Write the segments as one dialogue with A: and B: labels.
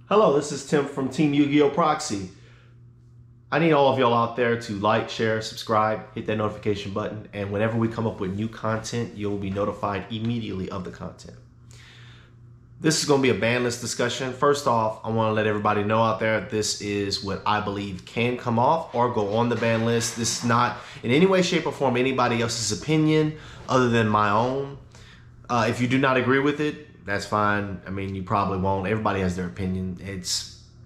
A: Hello, this is Tim from Team Yu-Gi-Oh! Proxy. I need all of y'all out there to like, share, subscribe, hit that notification button, and whenever we come up with new content, you'll be notified immediately of the content. This is going to be a ban list discussion. First off, I want to let everybody know out there this is what I believe can come off or go on the ban list. This is not in any way, shape, or form anybody else's opinion other than my own. If you do not agree with it, that's fine. I mean, you probably won't. Everybody has their opinion.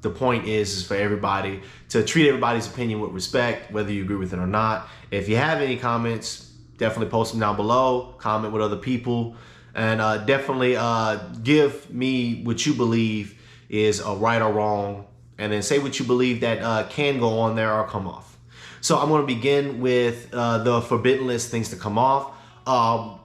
A: The point is for everybody to treat everybody's opinion with respect, whether you agree with it or not. If you have any comments, definitely post them down below, comment with other people, and definitely give me what you believe is a right or wrong, and then say what you believe that can go on there or come off. So I'm going to begin with the forbidden list things to come off.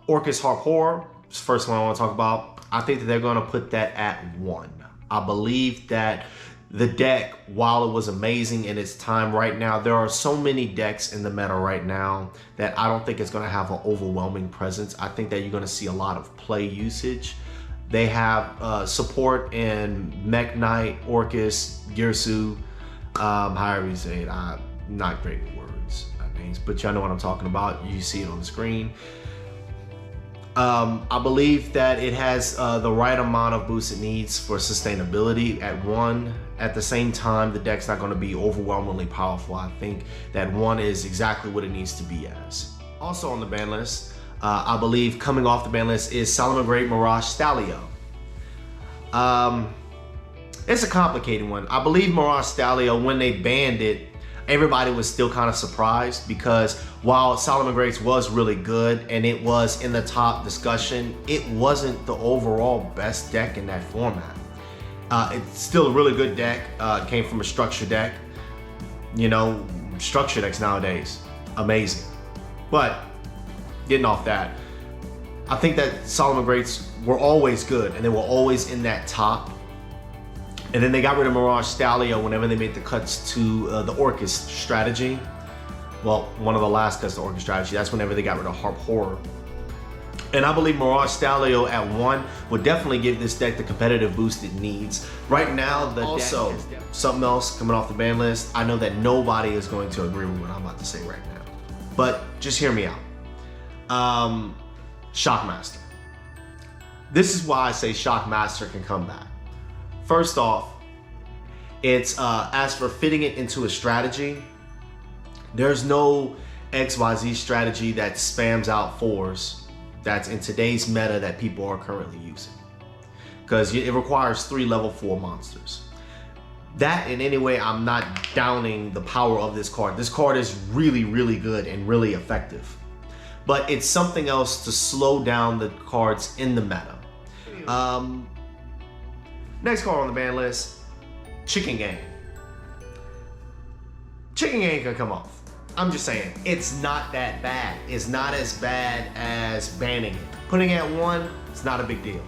A: Orcus Harp Horror is the first one I want to talk about. I think that they're going to put that at 1. I believe that the deck, while it was amazing in its time right now, there are so many decks in the meta right now that I don't think it's going to have an overwhelming presence. I think that you're going to see a lot of play usage. They have support in Mech Knight, Orcus, Girsu, however you say it. I'm not great with words, names, but y'all know what I'm talking about. You see it on the screen. I believe that it has the right amount of boost it needs for sustainability at 1. At the same time, the deck's not going to be overwhelmingly powerful. I think that 1 is exactly what it needs to be as. Also on the ban list, I believe coming off the ban list is Solomon Great Mirage Stallion. It's a complicated one. I believe Mirage Stallion, when they banned it, everybody was still kind of surprised because while Solomon Greats was really good and it was in the top discussion, it wasn't the overall best deck in that format. It's still a really good deck. It came from a structure deck. You know, structure decks nowadays, amazing. But getting off that, I think that Solomon Greats were always good and they were always in that top. And then they got rid of Mirage Stallion whenever they made the cuts to the Orcus strategy. Well, one of the last cuts to Orcus strategy. That's whenever they got rid of Harp Horror. And I believe Mirage Stallion at 1 would definitely give this deck the competitive boost it needs. Right now, the also, deck is something else coming off the ban list. I know that nobody is going to agree with what I'm about to say right now. But just hear me out. Shockmaster. This is why I say Shockmaster can come back. First off, it's as for fitting it into a strategy, there's no XYZ strategy that spams out 4s that's in today's meta that people are currently using. Because it requires 3 level 4 monsters. That in any way, I'm not downing the power of this card. This card is really, really good and really effective. But it's something else to slow down the cards in the meta. Next card on the ban list, Chicken Game. Chicken Game can come off. I'm just saying, it's not that bad. It's not as bad as banning it. Putting it at 1, it's not a big deal.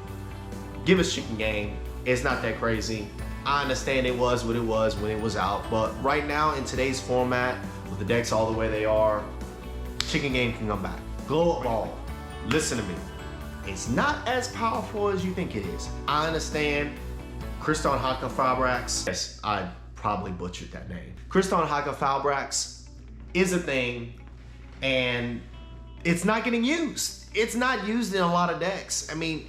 A: Give us Chicken Game. It's not that crazy. I understand it was what it was when it was out, but right now in today's format, with the decks all the way they are, Chicken Game can come back. Glow Up Ball. Listen to me. It's not as powerful as you think it is. I understand. Kriston Haka Fabrax. Yes, I probably butchered that name. Kriston Haka Fabrax is a thing, and it's not getting used. It's not used in a lot of decks. I mean,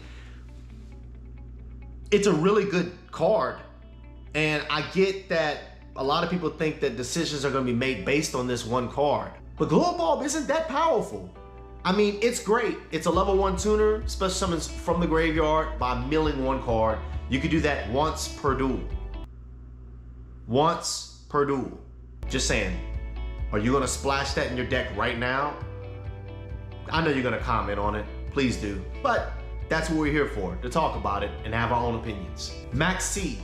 A: it's a really good card, and I get that a lot of people think that decisions are going to be made based on this one card. But Glow Up Bulb isn't that powerful. I mean, it's great. It's a level 1 tuner, special summons from the graveyard by milling 1 card. You could do that once per duel. Once per duel. Just saying. Are you gonna splash that in your deck right now? I know you're gonna comment on it. Please do. But that's what we're here for, to talk about it and have our own opinions. Max C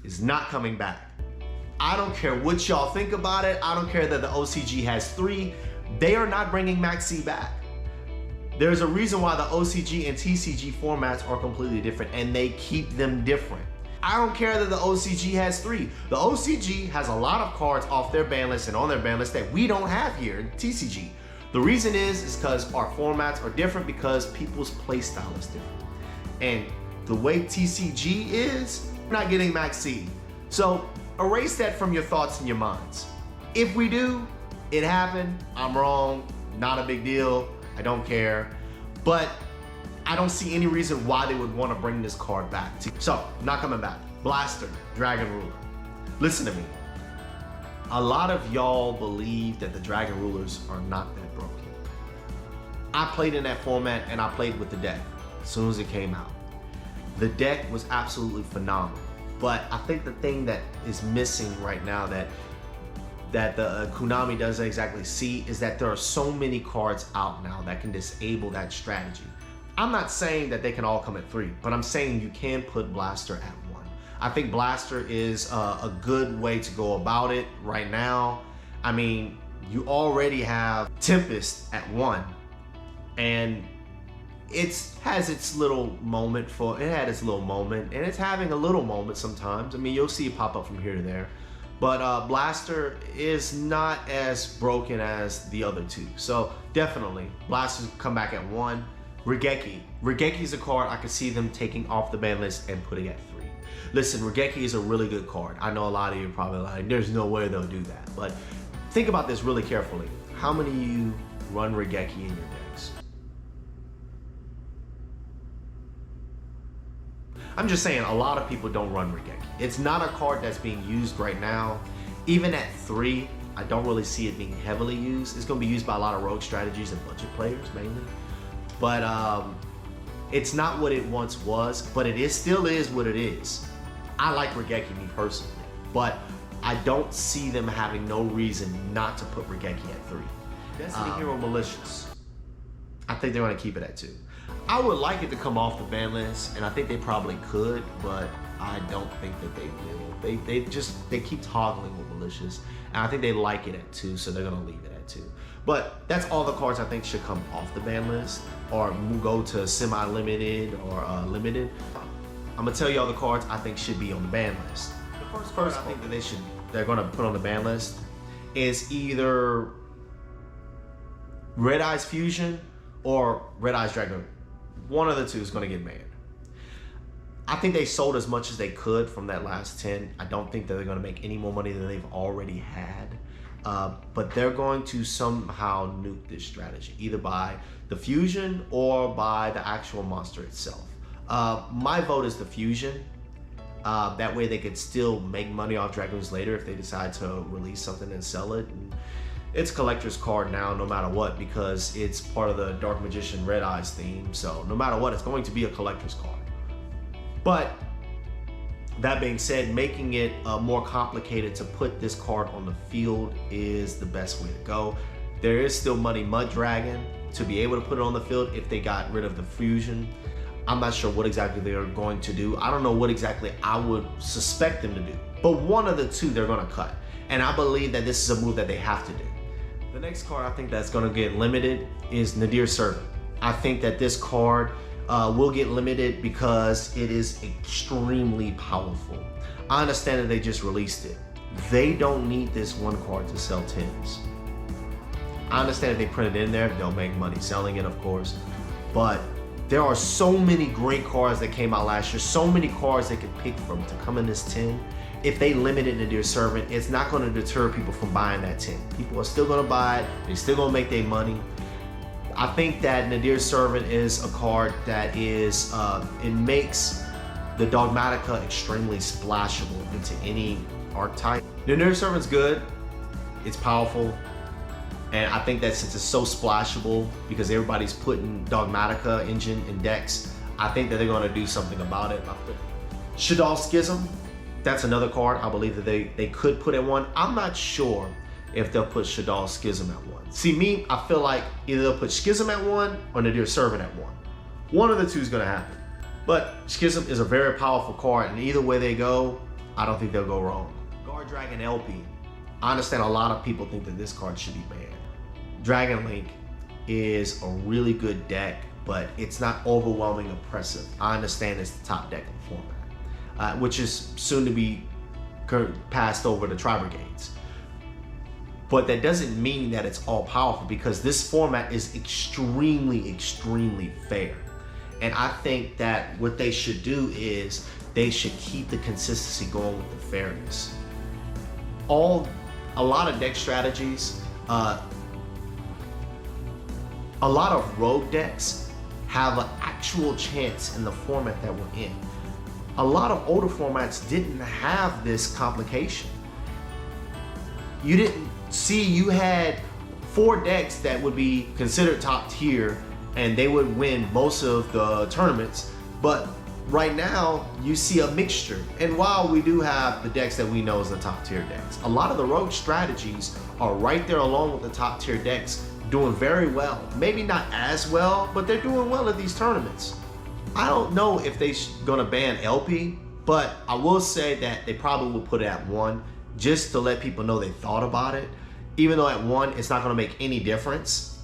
A: is not coming back. I don't care what y'all think about it. I don't care that the OCG has 3. They are not bringing Max C back. There's a reason why the OCG and TCG formats are completely different, and they keep them different. I don't care that the OCG has 3. The OCG has a lot of cards off their ban list and on their ban list that we don't have here in TCG. The reason is because our formats are different because people's play style is different. And the way TCG is, We're not getting max seed. So erase that from your thoughts and your minds. If we do, it happened, I'm wrong, not a big deal, I don't care. But I don't see any reason why they would want to bring this card back. So, not coming back. Blaster, Dragon Ruler. Listen to me. A lot of y'all believe that the Dragon Rulers are not that broken. I played in that format and I played with the deck as soon as it came out. The deck was absolutely phenomenal. But I think the thing that is missing right now that the Konami doesn't exactly see is that there are so many cards out now that can disable that strategy. I'm not saying that they can all come at 3, but I'm saying you can put Blaster at 1. I think Blaster is a good way to go about it right now. I mean, you already have Tempest at 1, and it has its little moment and it's having a little moment sometimes. I mean, you'll see it pop up from here to there. But Blaster is not as broken as the other two. So definitely, Blaster's come back at 1. Regeki. Regeki is a card I could see them taking off the ban list and putting at 3. Listen, Regeki is a really good card. I know a lot of you are probably like, there's no way they'll do that. But think about this really carefully. How many of you run Regeki in your decks? I'm just saying, a lot of people don't run Regeki. It's not a card that's being used right now. Even at 3, I don't really see it being heavily used. It's going to be used by a lot of rogue strategies and budget players mainly. But it's not what it once was, but it still is what it is. I like Regeki, me personally, but I don't see them having no reason not to put Regeki at 3. Destiny Hero Malicious. I think they're going to keep it at 2. I would like it to come off the ban list, and I think they probably could, but I don't think that they will. They keep toggling with Malicious, and I think they like it at 2, so they're gonna leave it at 2. But that's all the cards I think should come off the ban list, or go to semi-limited or limited. I'm gonna tell you all the cards I think should be on the ban list. The first card I think that they're gonna put on the ban list is either Red Eyes Fusion or Red Eyes Dragon. One of the two is going to get banned. I think they sold as much as they could from that last 10. I don't think that they're going to make any more money than they've already had. But they're going to somehow nuke this strategy, either by the fusion or by the actual monster itself. My vote is the fusion. That way they could still make money off Dragons later if they decide to release something and sell it. And it's a collector's card now, no matter what, because it's part of the Dark Magician Red Eyes theme. So no matter what, it's going to be a collector's card. But that being said, making it more complicated to put this card on the field is the best way to go. There is still Money Mud Dragon to be able to put it on the field if they got rid of the fusion. I'm not sure what exactly they're going to do. I don't know what exactly I would suspect them to do. But one of the two they're going to cut. And I believe that this is a move that they have to do. The next card I think that's going to get limited is Nadir Servant. I think that this card will get limited because it is extremely powerful. I understand that they just released it. They don't need this one card to sell tins. I understand if they print it in there, they'll make money selling it, of course. But there are so many great cards that came out last year, so many cards they could pick from to come in this tin. If they limit it to Nadir Servant, it's not going to deter people from buying that tin. People are still going to buy it. They're still going to make their money. I think that Nadir Servant is a card that is, it makes the Dogmatica extremely splashable into any archetype. Nadir Servant's good. It's powerful. And I think that since it's so splashable, because everybody's putting Dogmatica engine in decks, I think that they're going to do something about it. Shaddoll Schism. That's another card I believe that they could put at 1. I'm not sure if they'll put Shaddoll Schism at 1. See, me, I feel like either they'll put Schism at 1 or Nadir Servant at 1. One of the two is going to happen. But Schism is a very powerful card, and either way they go, I don't think they'll go wrong. Guard Dragon LP. I understand a lot of people think that this card should be banned. Dragon Link is a really good deck, but it's not overwhelming oppressive. I understand it's the top deck in the format, which is soon to be passed over to Tri-Brigades. But that doesn't mean that it's all powerful, because this format is extremely, extremely fair. And I think that what they should do is they should keep the consistency going with the fairness. A lot of deck strategies, a lot of rogue decks have an actual chance in the format that we're in. A lot of older formats didn't have this complication. You didn't see, you had 4 decks that would be considered top tier and they would win most of the tournaments, but right now you see a mixture. And while we do have the decks that we know as the top tier decks, a lot of the rogue strategies are right there along with the top tier decks, doing very well. Maybe not as well, but they're doing well at these tournaments. I don't know if they're gonna ban LP, but I will say that they probably will put it at 1 just to let people know they thought about it. Even though at 1, it's not gonna make any difference.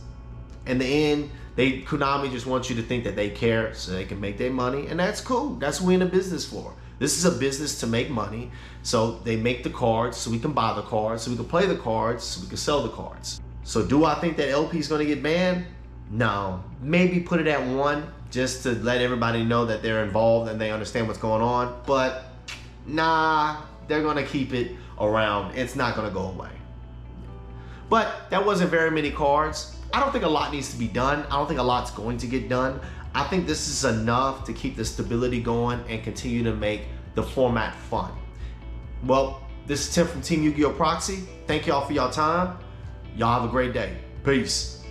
A: In the end, Konami just wants you to think that they care so they can make their money, and that's cool. That's what we're in a business for. This is a business to make money. So they make the cards so we can buy the cards, so we can play the cards, so we can sell the cards. So do I think that LP is gonna get banned? No. Maybe put it at 1 just to let everybody know that they're involved and they understand what's going on. But nah, they're gonna keep it around. It's not gonna go away. But that wasn't very many cards. I don't think a lot needs to be done. I don't think a lot's going to get done. I think this is enough to keep the stability going and continue to make the format fun. Well, this is Tim from Team Yu-Gi-Oh! Proxy. Thank y'all for y'all time. Y'all have a great day. Peace.